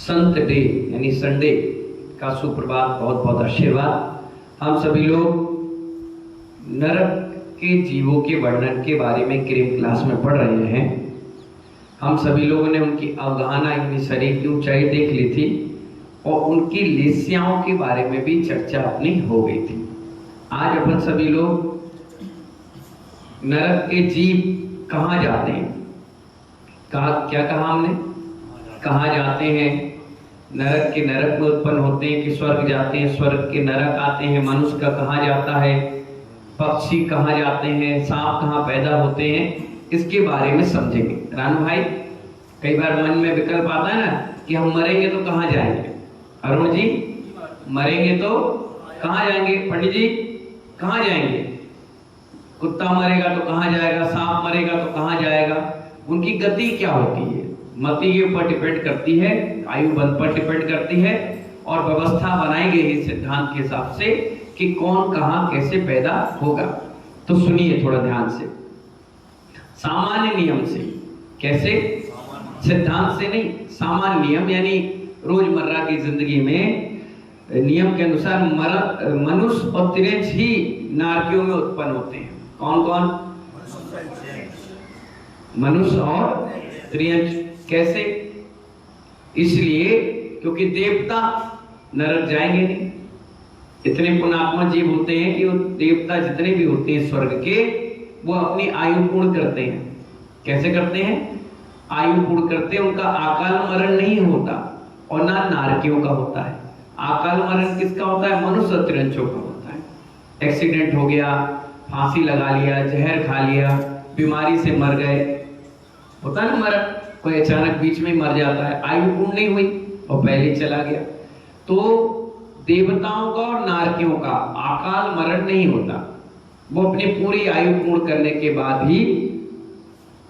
संत day यानी Sunday का सुप्रभात, बहुत बहुत आशीर्वाद। हम सभी लोग नरक के जीवों के वर्णन के बारे में क्रीम क्लास में पढ़ रहे हैं। हम सभी लोगों ने उनकी अवधारणा यानी शरीर की ऊंचाई देख ली थी और उनकी लेस्याओं के बारे में भी चर्चा अपनी हो गई थी। आज अपन सभी लोग नरक के जीव कहाँ जाते हैं, क्या कहा हमने, कहाँ जाते हैं? नरक के नरक में उत्पन्न होते हैं कि स्वर्ग जाते हैं, स्वर्ग के नरक आते हैं, मनुष्य का कहाँ जाता है, पक्षी कहाँ जाते हैं, सांप कहाँ पैदा होते हैं, इसके बारे में समझेंगे। रानू भाई, कई बार मन में विकल्प आता है ना कि हम मरेंगे तो कहाँ जाएंगे। अरुण जी, मरेंगे तो कहाँ जाएंगे? पंडित जी, कहाँ जाएंगे? कुत्ता मरेगा तो कहाँ जाएगा, सांप मरेगा तो कहाँ जाएगा? उनकी गति क्या होती है? मति के ऊपर डिपेंड करती है, आयु बल पर डिपेंड करती है और व्यवस्था बनाई गई है सिद्धांत के हिसाब से कि कौन कहाँ कैसे पैदा होगा। तो सुनिए थोड़ा ध्यान से, सामान्य नियम से। कैसे? सिद्धांत से नहीं, सामान्य नियम यानी रोजमर्रा की जिंदगी में नियम के अनुसार मनुष्य और तिरंज ही नारकियों में उत्पन्न होते हैं। कौन कौन? मनुष्य और त्रियंच। कैसे? इसलिए क्योंकि देवता नरक जाएंगे नहीं। इतने पुण्यात्मा जीव होते हैं कि वो देवता जितने भी होते हैं स्वर्ग के, वो अपनी आयु पूर्ण करते हैं। कैसे करते हैं? आयु पूर्ण करते हैं। उनका अकाल मरण नहीं होता और ना नारकियों का होता है। अकाल मरण किसका होता है? मनुष्य और त्रियंचों का होता है। एक्सीडेंट हो गया, फांसी लगा लिया, जहर खा लिया, बीमारी से मर गए, होता है ना मरण। कोई अचानक बीच में मर जाता है, आयु पूर्ण नहीं हुई और पहले चला गया। तो देवताओं का और नारकियों का अकाल मरण नहीं होता, वो अपनी पूरी आयु पूर्ण करने के बाद ही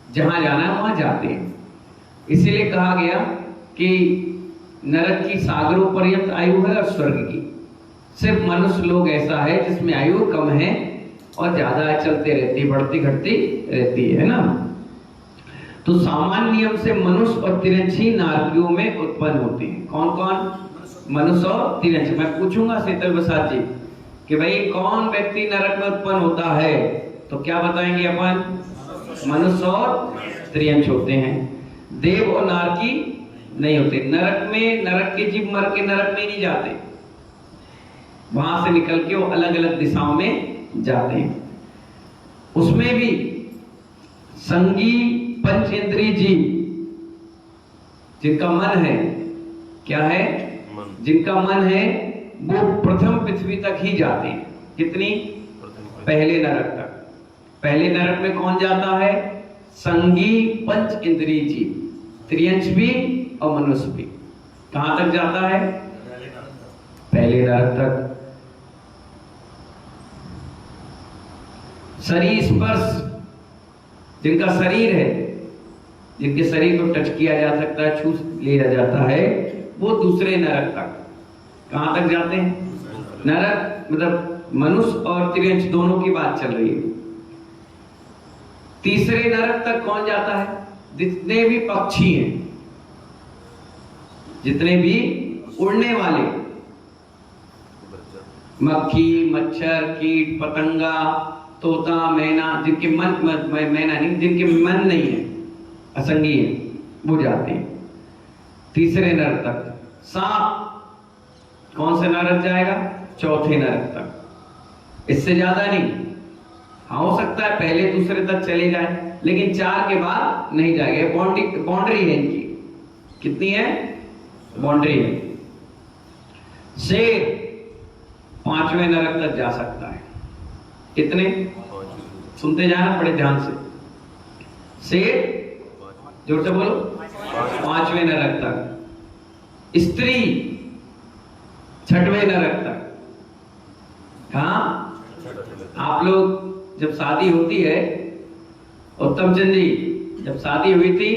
जहां जाना है वहां जाते हैं। इसीलिए कहा गया कि नरक की सागरों पर्यंत आयु है और स्वर्ग की सिर्फ मनुष्य लोग ऐसा है जिसमें आयु कम है और ज्यादा चलते रहती, बढ़ती घटती रहती है ना। तो सामान्य नियम से मनुष्य और तिरंज ही नारकियों में उत्पन्न होते हैं। कौन कौन? मनुष्य और तिरंज। मैं पूछूंगा शीतल प्रसाद जी कि भाई कौन व्यक्ति नरक में उत्पन्न होता है, तो क्या बताएंगे अपन? मनुष्य और त्रियंच होते हैं, देव और नारकी नहीं होते। नरक में नरक के जीव मर के नरक में नहीं जाते, वहां से निकल के वो अलग अलग दिशाओं में जाते हैं। उसमें भी संगी पंचेंद्रिय जीव जिनका मन है, क्या है? जिनका मन है वो प्रथम पृथ्वी तक ही जाते हैं। कितनी? पहले नरक तक। पहले नरक में कौन जाता है? संगी पंच इंद्रिय जीव, त्रियंच भी और मनुष्य भी। कहां तक जाता है? पहले नरक तक। शरीर स्पर्श, जिनका शरीर है, जिनके शरीर को टच किया जा सकता है, छू लिया जाता है, वो दूसरे नरक तक। कहां तक जाते हैं? नरक मतलब मनुष्य और त्रियंच दोनों की बात चल रही है। तीसरे नरक तक कौन जाता है? जितने भी पक्षी हैं, जितने भी उड़ने वाले, मक्खी, मच्छर, कीट, पतंगा, तोता, मैना, जिनके मैना नहीं, जिनके मन नहीं है, असंगी है, वो जाते हैं तीसरे नरक तक। सांप कौन से नरक जाएगा? चौथे नरक तक। इससे ज्यादा नहीं। हाँ, हो सकता है पहले दूसरे तक चले जाए, लेकिन 4 के बाद नहीं जाएगा। बाउंड्री है इनकी। कितनी है? बाउंड्री है। शेर 5वें नरक तक जा सकता है। कितने? सुनते जाना बड़े ध्यान से। शेर, जोर से बोलो, 5वें नरक तक। स्त्री 6वें नरक तक। कहां? आप लोग जब शादी होती है, उत्तम चंद जी, जब शादी हुई थी,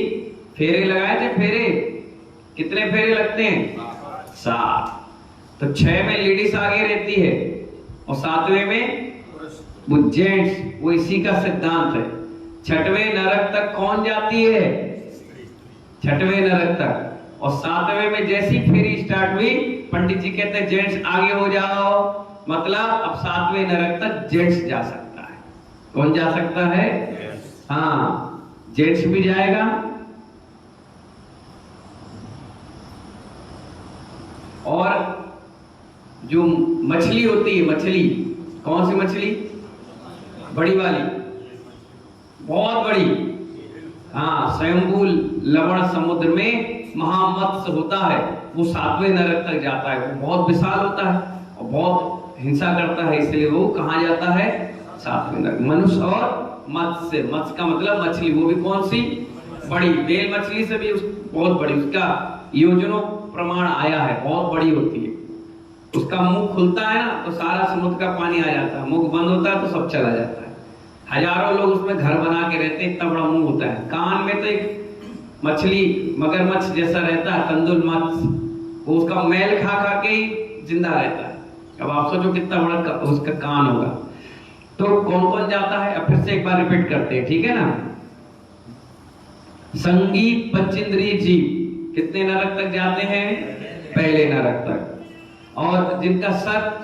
फेरे लगाए थे? फेरे कितने फेरे लगते हैं? 7। तो 6 में लेडीज आगे रहती है और 7वें में वो जेंट्स। वो इसी का सिद्धांत है। 6वें नरक तक कौन जाती है? 6वें नरक तक। और 7वें में जैसी फेरी स्टार्ट हुई, पंडित जी कहते हैं जेंट्स आगे हो जाओ, मतलब अब 7वें नरक तक जेंट्स जा सकता है। कौन जा सकता है? हाँ, जेंट्स भी जाएगा। और जो मछली होती है, मछली कौन सी मछली? बड़ी वाली, बहुत बड़ी। हाँ, स्वयंभू लवण समुद्र में महामत्स्य होता है, वो 7वें नरक तक जाता है। वो बहुत विशाल होता है और बहुत हिंसा करता है, इसलिए वो कहाँ जाता है? 7वें नरक। मनुष्य और मत्स्य, मत्स्य का मतलब मछली, वो भी कौन सी? बड़ी। बेल मछली से भी बहुत बड़ी, उसका योजनों प्रमाण आया है, बहुत बड़ी होती है। उसका मुंह खुलता है ना तो सारा समुद्र का पानी आ जाता है, मुंह बंद होता है तो सब चला जाता है। हजारों लोग उसमें घर बना के रहते हैं, इतना बड़ा मुंह होता है। कान में तो एक मछली मगरमच्छ जैसा रहता है, कंदुल मत्स्य, वो उसका मैल खा खा के ही जिंदा रहता है। अब आप सोचो कितना बड़ा उसका कान होगा। तो कौन कौन जाता है? अब फिर से एक बार रिपीट करते हैं, ठीक है ना? संगीत पंचेंद्रिय जीव कितने नरक तक जाते हैं? पहले नरक तक। और जिनका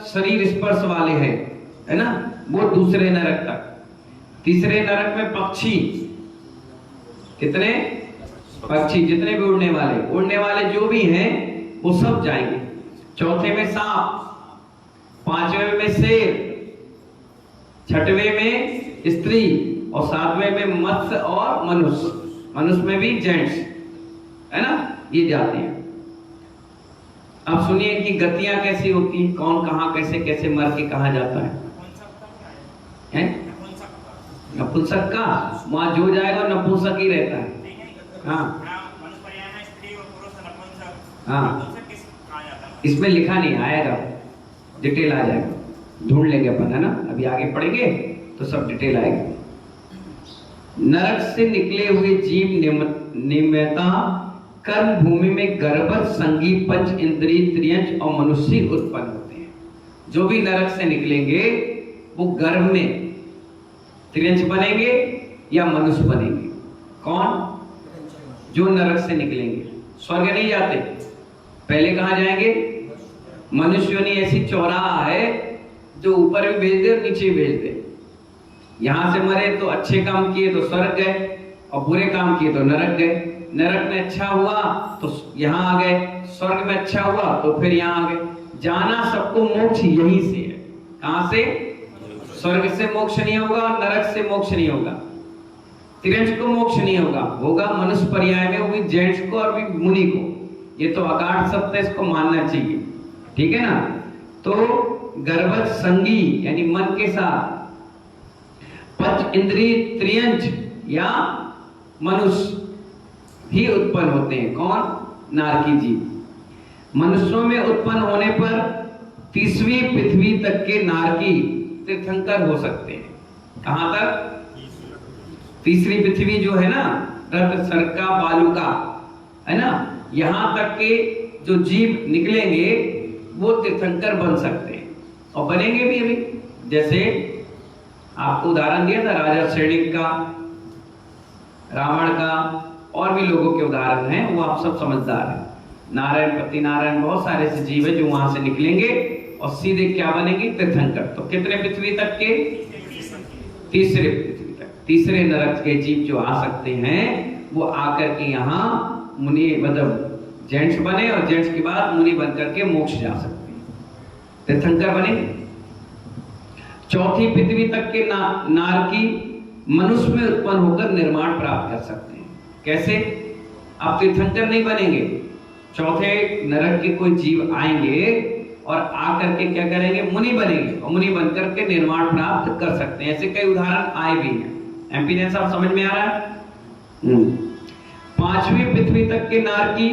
शरीर स्पर्श वाले हैं, है ना, वो दूसरे नरक तक। तीसरे नरक में पक्षी, कितने? पक्षी जितने भी उड़ने वाले जो भी हैं वो सब जाएंगे। चौथे में सांप, 5वें में शेर, 6वें में स्त्री और 7वें में मत्स्य और मनुष्य। मनुष्य में भी जेंट्स, है ना, ये जाते हैं। अब सुनिए कि गतियां कैसी होती हैं, कौन कहां कैसे कैसे मर के कहा जाता है? नपुंसक का, वहां जो जाएगा नपुंसक ही रहता है। हाँ हाँ, इसमें लिखा नहीं, आएगा, डिटेल आ जाएगा, ढूंढ लेंगे अपन, है ना, अभी आगे पढ़ेंगे तो सब डिटेल आएगा। नरक से निकले हुए जीव निम्नता कर्म भूमि में गर्भस्थ, संगी, पंच इंद्रिय, त्रियंच और मनुष्य उत्पन्न होते हैं। जो भी नरक से निकलेंगे वो गर्भ में त्रियंच बनेंगे या मनुष्य बनेंगे। कौन? जो नरक से निकलेंगे। स्वर्ग नहीं जाते, पहले कहां जाएंगे? मनुष्य योनि ऐसी चौराहा है जो ऊपर भी भेज दे और नीचे भी भेज दे। यहां से मरे तो अच्छे काम किए तो स्वर्ग गए, और बुरे काम किए तो नरक गए। नरक में अच्छा हुआ तो यहां आ गए, स्वर्ग में अच्छा हुआ तो फिर यहां आ गए। जाना सबको मोक्ष यहीं से है। कहां से? स्वर्ग से मोक्ष नहीं होगा और नरक से मोक्ष नहीं होगा। त्रियंच को मोक्ष नहीं होगा, होगा मनुष्य पर्याय में, वो भी जेंट्स को और भी मुनि को। ये तो अकाट सत्य, इसको मानना चाहिए, ठीक है ना? तो गर्भस्थ, संगी यानी मन के साथ, पंच इंद्रिय, त्रियंच या मनुष्य भी उत्पन्न होते हैं। कौन? नारकी जीव। मनुष्यों में उत्पन्न होने पर 30वीं पृथ्वी तक के नारकी तीर्थंकर हो सकते हैं। कहां तक? तीसरी पृथ्वी जो है ना, रक्त, सरका, बालुका, है ना, यहां तक के जो जीव निकलेंगे वो तीर्थंकर बन सकते हैं और बनेंगे भी। अभी जैसे आपको उदाहरण दिया था राजा श्रेणिक का, रावण का, और भी लोगों के उदाहरण हैं, वो आप सब समझदार हैं। नारायण, पति नारायण, बहुत सारे ऐसे जीव है जो वहां से निकलेंगे और सीधे क्या बनेंगे? तीर्थंकर। तो कितने पृथ्वी तक के? तीसरे पृथ्वी तक, तीसरे नरक के जीव जो आ सकते हैं वो आकर के यहाँ मुनि, मतलब जेंट्स बने और जेंट्स के बाद मुनि बनकर के मोक्ष जा सकते हैं, तीर्थंकर बनेंगे। चौथी पृथ्वी तक के नारकी मनुष्य में उत्पन्न होकर निर्माण प्राप्त कर सकते हैं। कैसे? आप तीर्थंकर नहीं बनेंगे, चौथे नरक के कोई जीव आएंगे और आकर के क्या करेंगे? मुनि बनेंगे और मुनि बनकर के निर्माण प्राप्त कर सकते हैं। ऐसे कई उदाहरण आए भी हैं। एमपी ने साहब समझ में आ रहा है? 5वीं पृथ्वी तक के नारकी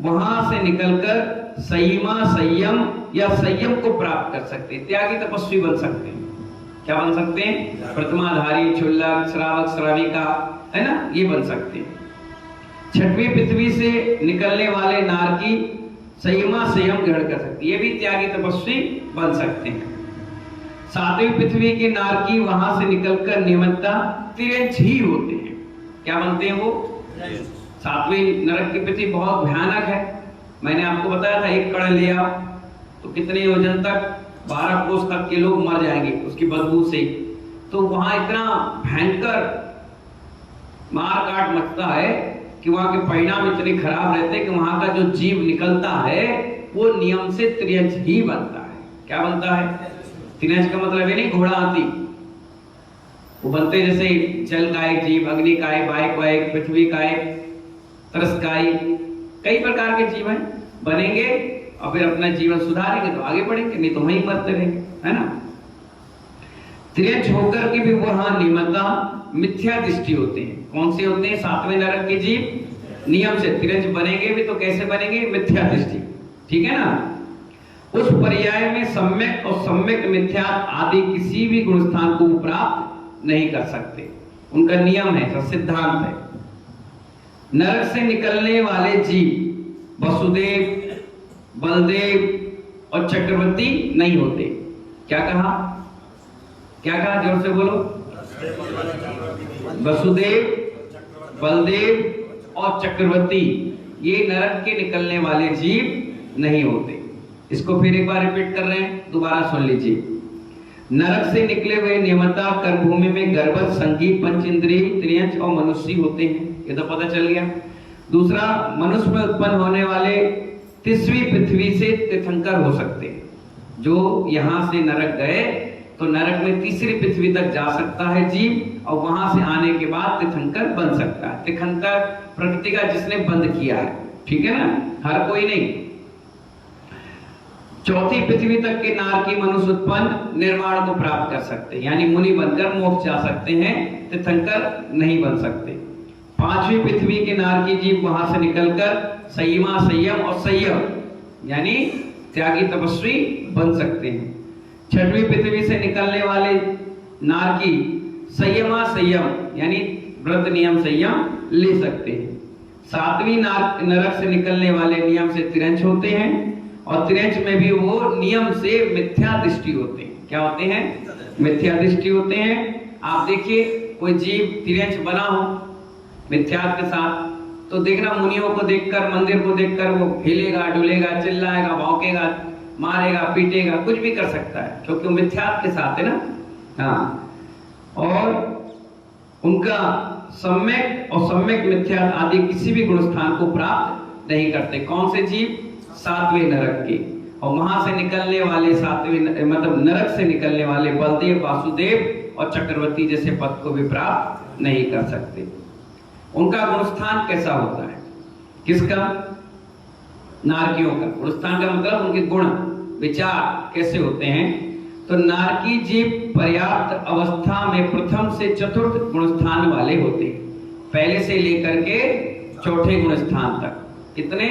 वहां से निकलकर संयमा, संयम या संयम को प्राप्त कर सकते हैं, त्यागी तपस्वी बन सकते हैं। क्या बन सकते हैं? प्रतिमाधारी, क्षुल्लक, श्रावक, श्राविका, है ना, ये बन सकते हैं। 6वीं पृथ्वी से निकलने वाले नारकी संयमा, संयम ग्रहण कर सकते हैं, ये भी त्यागी तपस्वी बन सकते हैं। 7वीं पृथ्वी के नारकी वहां से निकलकर नियमता त्रियंच ही होते हैं। क्या बनते हैं वो? सातवीं नरक की पृथ्वी बहुत भयानक है। मैंने आपको बताया था, एक कण लिया तो कितने योजन तक, 12 कोस तक के लोग मर जाएंगे उसकी बदबू से। तो वहां इतना भयंकर मार काट मचता है कि वहां के परिणाम इतने खराब रहते हैं कि वहां का जो जीव निकलता है वो नियम से त्रियंच ही बनता है। क्या बनता है? त्रियंच का मतलब ये नहीं घोड़ा हाथी, वो बनते जैसे जल का एक जीव, अग्नि का एक, वायु का एक, पृथ्वी का एक, तरस का एक, कई प्रकार के जीव हैं, बनेंगे और फिर अपना जीवन सुधारेंगे तो आगे बढ़ेंगे, नहीं तो वहीं मरते रहेंगे, है ना। त्रियंच होकर के भी वहां नियमता मिथ्या दृष्टि होते हैं। कौन से होते हैं? सातवें नरक के जीव नियम से त्रियंच बनेंगे भी तो कैसे बनेंगे? मिथ्या दृष्टि, ठीक है ना। उस पर्याय में सम्यक और सम्यक मिथ्या आदि किसी भी गुण स्थान को प्राप्त नहीं कर सकते, उनका नियम है, सिद्धांत है। नरक से निकलने वाले जीव वसुदेव, बलदेव और चक्रवर्ती नहीं होते। क्या कहा? क्या कहा? जोर से बोलो। वसुदेव, बलदेव और चक्रवर्ती ये नरक के निकलने वाले जीव नहीं होते। इसको फिर एक बार रिपीट कर रहे हैं, दोबारा सुन लीजिए। नरक से निकले हुए नियमता कर्मभूमि में गर्भस्थ, संगीत, पंच इंद्रिय, त्रियंच और मनुष्य होते हैं, ये तो पता चल गया। दूसरा, मनुष्य में उत्पन्न होने वाले तीसरी पृथ्वी से तीर्थंकर हो सकते हैं। जो यहां से नरक गए तो नरक में तीसरी पृथ्वी तक जा सकता है जीव, और वहां से आने के बाद तीर्थंकर बन सकता है। तीर्थंकर प्रकृति का जिसने बंद किया है, ठीक है ना, हर कोई नहीं। चौथी पृथ्वी तक के नारकी मनुष्य उत्पन्न निर्वाण को प्राप्त कर सकते हैं, यानी मुनि बनकर मोक्ष जा सकते हैं, तीर्थंकर नहीं बन सकते। पांचवी पृथ्वी के नारकी जीव वहां से निकलकर संयमा, संयम और संयम यानी त्यागी, तपस्वी बन सकते हैं। छठवीं पृथ्वी से निकलने वाले नारकी संयमा, संयम यानी व्रत, नियम, संयम ले सकते हैं। सातवीं नरक से निकलने वाले नियम से त्रियंच होते हैं, और त्रियंच में भी वो नियम से मिथ्या दृष्टि होते हैं। क्या होते हैं? मिथ्या दृष्टि होते हैं। आप देखिए कोई जीव त्रियंच बना हो मिथ्यात के साथ, तो देखना मुनियों को देखकर, मंदिर को देखकर वो हिलेगा, डुलेगा, चिल्लाएगा, भौंकेगा, मारेगा, पीटेगा, कुछ भी कर सकता है, क्योंकि वो मिथ्यात के साथ है ना। हाँ, और उनका सम्यक और सम्यक मिथ्यात आदि किसी भी गुण स्थान को प्राप्त नहीं करते। कौन से जीव? सातवें नरक के। और वहां से निकलने वाले सातवें मतलब नरक से निकलने वाले बलदेव, वासुदेव और चक्रवर्ती जैसे पद को भी प्राप्त नहीं कर सकते। उनका गुणस्थान कैसा होता है? किसका? नारकियों का। गुणस्थान का मतलब उनके गुण विचार कैसे होते हैं? तो नारकी जीव पर्याप्त अवस्था में प्रथम से चतुर्थ गुणस्थान वाले होते हैं, पहले से लेकर के चौथे गुणस्थान तक। कितने?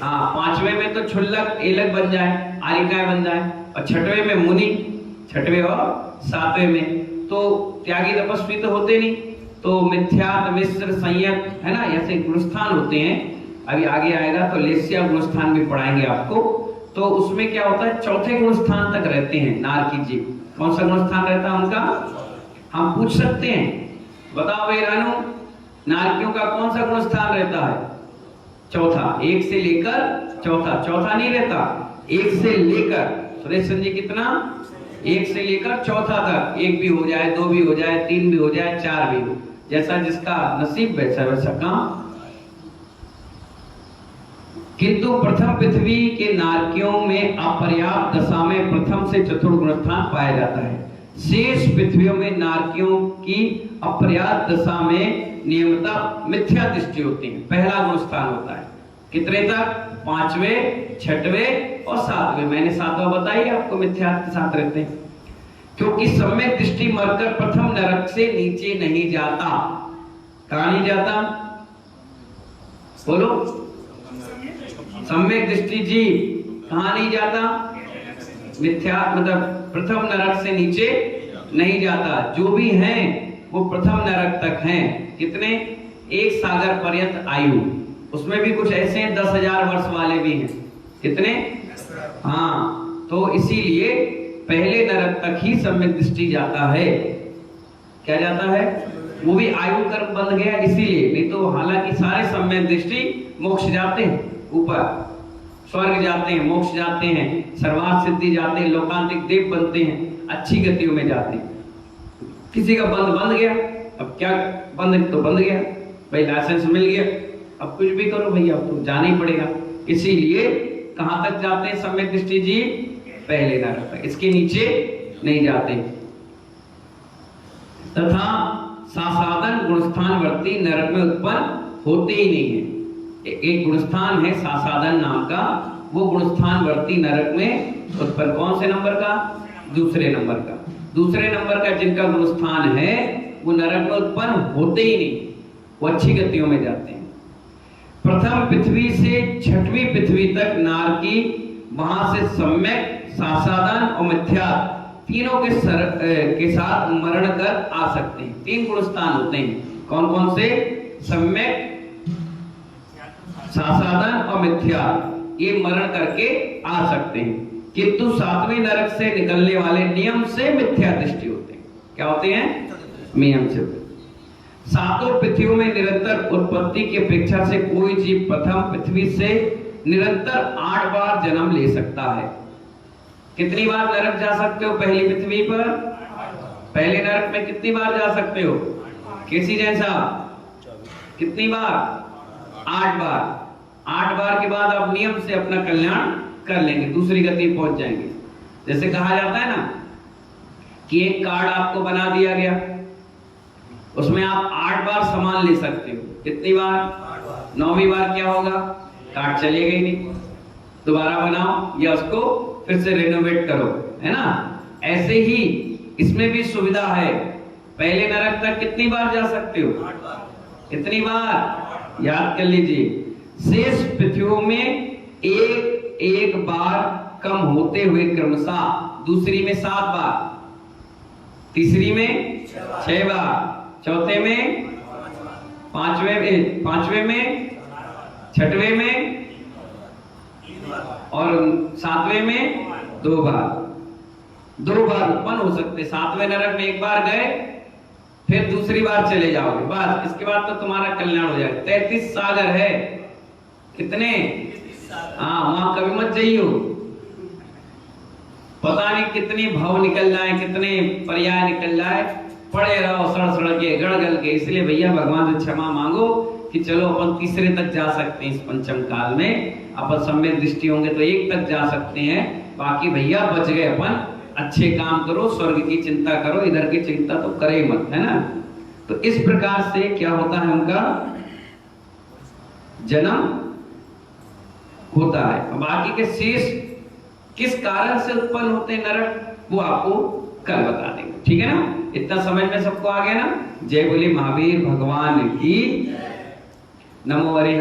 हाँ, पांचवें में तो क्षुल्लक, एलक बन जाए, आरिकाय बन जाए, और छठवें में मुनि, छठवें और सातवें में तो त्यागी, तपस्वी तो होते नहीं, तो मिथ्यात, मिश्र, संयत है ना, ऐसे गुणस्थान होते हैं। अभी आगे आएगा तो लेस्या गुणस्थान भी पढ़ाएंगे आपको। तो उसमें क्या होता है? चौथे गुणस्थान तक रहते हैं नारकी जीव। कौन सा गुणस्थान रहता है उनका? हम पूछ सकते हैं, बताओ भाई रानू, नारकियों का कौन सा गुणस्थान रहता है? चौथा। एक से लेकर चौथा। चौथा नहीं रहता, एक से लेकर। सुरेश जी कितना? एक से लेकर चौथा तक। एक भी हो जाए, दो भी हो जाए, तीन भी हो जाए, चार भी हो, जैसा जिसका नसीब वैसा वैसा काम। किंतु प्रथम पृथ्वी के नारकियों में अपर्याप्त दशा में प्रथम से चतुर्थ गुणस्थान पाया जाता है। शेष पृथ्वियों में नारकियों की अपर्याप्त दशा में नियमता मिथ्या दृष्टि होती है, पहला गुणस्थान होता है। कितने तक? पांचवें, छठवें और सातवें। मैंने सातवां बताया आपको, मिथ्या के साथ रहते हैं, क्योंकि सम्यक दृष्टि मरकर प्रथम नरक से नीचे नहीं जाता। कहां नहीं जाता? बोलो। सम्यक दृष्टि जी कहां नहीं जाता? मिथ्या मतलब प्रथम नरक से नीचे नहीं जाता। जो भी हैं वो प्रथम नरक तक हैं। कितने? एक सागर पर्यंत आयु, उसमें भी कुछ ऐसे हैं 10,000 वर्ष वाले भी हैं। कितने? हाँ, तो इसीलिए पहले नरक तक ही सम्यक दृष्टि जाता है। क्या जाता है? वो भी आयु कर्म बंध गया इसीलिए, नहीं तो हालांकि सारे सम्यक दृष्टि मोक्ष जाते हैं, ऊपर स्वर्ग जाते हैं, मोक्ष जाते हैं, सर्वार्थ सिद्धि जाते हैं, लोकांतिक देव बनते हैं, अच्छी गतियों में जाते हैं। किसी का बंद गया, अब क्या बंद तो बंद गया भाई, लाइसेंस मिल गया, अब कुछ भी करो भैया, अब तो जाना ही पड़ेगा। इसीलिए कहां तक जाते हैं सम्यक दृष्टि जी? पहले नरक तक, इसके नीचे नहीं जाते। तथा सासादन गुणस्थानवर्ती नरक में उत्पन्न होते ही नहीं है। एक गुणस्थान है सासादन नाम का, वो गुणस्थानवर्ती नरक में उत्पन्न, कौन से नंबर का? दूसरे नंबर का। दूसरे नंबर का जिनका गुणस्थान है वो नरक में उत्पन्न होते ही नहीं, वो अच्छी गतियों में जाते हैं। प्रथम पृथ्वी से छठवीं पृथ्वी तक नारकी, वहां से सम्यक, सासादन और मिथ्या तीनों के साथ मरण कर आ सकते हैं। 3 गुणस्थान होते हैं, कौन कौन से? सम्यक, सासादन और मिथ्या, ये मरण करके आ सकते हैं। किंतु 7वें नरक से निकलने वाले नियम से मिथ्या दृष्टि होते हैं। क्या होते हैं? नियम से होते हैं। 7 पृथ्वियों में निरंतर उत्पत्ति की अपेक्षा से कोई जीव प्रथम पृथ्वी से निरंतर 8 बार जन्म ले सकता है। कितनी बार नरक जा सकते हो पहली पृथ्वी पर? पहले नरक में कितनी बार जा सकते हो? कैसी जैसा? कितनी बार? 8 बार। 8 बार के बाद आप नियम से अपना कल्याण कर लेंगे, दूसरी गति पहुंच जाएंगे। जैसे कहा जाता है ना कि एक कार्ड आपको बना दिया गया, उसमें आप 8 बार सामान ले सकते हो। कितनी बार? 9वीं बार क्या होगा? कार्ड चलेगा ही नहीं, दोबारा बनाओ या उसको फिर से रेनोवेट करो, है ना? ऐसे ही इसमें भी सुविधा है। पहले नरक तक कितनी बार जा सकते हो? कितनी बार? याद कर लीजिए। शेष पृथ्वियों में एक बार कम होते हुए क्रमशः दूसरी में 7 बार, तीसरी में 6 बार, चौथे में 5वें में, 6वें में और 7वें में 2 बार। 2 बार उत्पन्न हो सकते। 7वें नरक में 1 बार गए, फिर दूसरी बार चले जाओगे, बस इसके बाद तो तुम्हारा कल्याण हो जाएगा। 33 सागर है। कितने? हाँ, वहां कभी मत जाइयो, पता नहीं कितनी भाव निकल जाए, कितने पर्याय निकल जाए, पड़े रहो सड़ के गड़गल के। इसलिए भैया भगवान से क्षमा मांगो कि चलो अपन तीसरे तक जा सकते हैं। इस पंचम काल में अपन सम्यक दृष्टि होंगे तो 1 तक जा सकते हैं, बाकी भैया बच गए। अपन अच्छे काम करो, स्वर्ग की चिंता करो, इधर की चिंता तो करे मत, है ना? तो इस प्रकार से क्या होता है, उनका जन्म होता है। बाकी के शेष किस कारण से उत्पन्न होते हैं नरक, वो आपको कल बता देंगे, ठीक है ना? इतना समझ में सबको आ गया ना? जय बोले महावीर भगवान की। नमो हरि।